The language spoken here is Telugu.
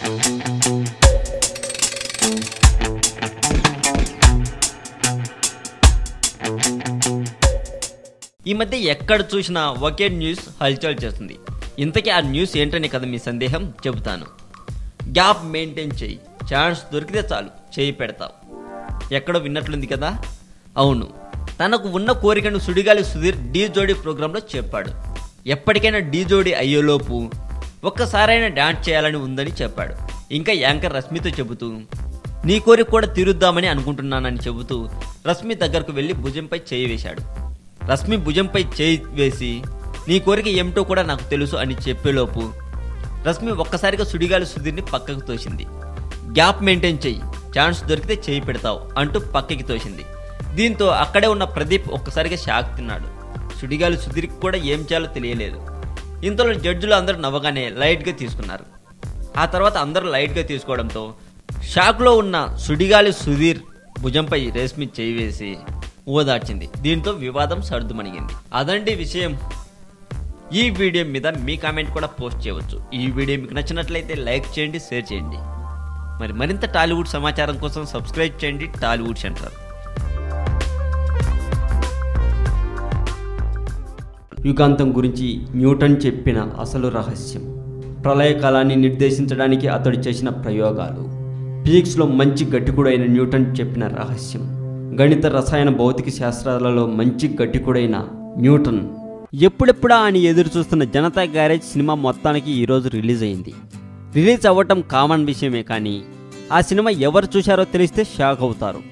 ఈ మధ్య ఎక్కడ చూసినా ఒకే న్యూస్ హల్చల్ చేస్తుంది. ఇంతకీ ఆ న్యూస్ ఏంటనే కదా మీ సందేహం, చెబుతాను. గ్యాప్ మెయింటైన్ చేయి, ఛాన్స్ దొరికితే చాలు చేయి పెడతావు. ఎక్కడో విన్నట్లుంది కదా. అవును, తనకు ఉన్న కోరికను సుడిగాలి సుధీర్ డీ జోడీ ప్రోగ్రాంలో చెప్పాడు. ఎప్పటికైనా డీ జోడీ అయ్యేలోపు ఒక్కసారైనా డాన్స్ చేయాలని ఉందని చెప్పాడు. ఇంకా యాంకర్ రష్మితో చెబుతూ నీ కోరిక కూడా తీరుద్దామని అనుకుంటున్నానని చెబుతూ రష్మి దగ్గరకు వెళ్ళి భుజంపై చేయి వేశాడు. రష్మి భుజంపై చేయి వేసి నీ కోరిక ఏమిటో కూడా నాకు తెలుసు అని చెప్పేలోపు రష్మి ఒక్కసారిగా సుడిగాలి సుధీర్ని పక్కకు తోసింది. గ్యాప్ మెయింటైన్ చెయ్యి, ఛాన్స్ దొరికితే చేయి పెడతావు అంటూ పక్కకి తోసింది. దీంతో అక్కడే ఉన్న ప్రదీప్ ఒక్కసారిగా షాక్ తిన్నాడు. సుడిగాలి సుధీర్కి కూడా ఏం చేయాలో తెలియలేదు. ఇంతలో జడ్జిలు అందరూ నవ్వగానే లైట్గా తీసుకున్నారు. ఆ తర్వాత అందరూ లైట్గా తీసుకోవడంతో షాక్లో ఉన్న సుడిగాలి సుధీర్ భుజంపై రేష్మి చేయి వేసి ఓదార్చింది. దీంతో వివాదం సర్దుమణిగింది. అదండి విషయం. ఈ వీడియో మీద మీ కామెంట్ కూడా పోస్ట్ చేయవచ్చు. ఈ వీడియో మీకు నచ్చినట్లయితే లైక్ చేయండి, షేర్ చేయండి. మరింత టాలీవుడ్ సమాచారం కోసం సబ్స్క్రైబ్ చేయండి టాలీవుడ్ సెంటర్. యుగాంతం గురించి న్యూటన్ చెప్పిన అసలు రహస్యం, ప్రళయకాలాన్ని నిర్దేశించడానికి అతడు చేసిన ప్రయోగాలు, ఫిజిక్స్లో మంచి గట్టికుడైన న్యూటన్ చెప్పిన రహస్యం, గణిత రసాయన భౌతిక శాస్త్రాలలో మంచి గట్టికుడైన న్యూటన్ ఎప్పుడెప్పుడా అని ఎదురు చూస్తున్న జనతా గ్యారేజ్ సినిమా మొత్తానికి ఈరోజు రిలీజ్ అయింది. రిలీజ్ అవ్వటం కామన్ విషయమే, కానీ ఆ సినిమా ఎవరు చూశారో తెలిస్తే షాక్ అవుతారు.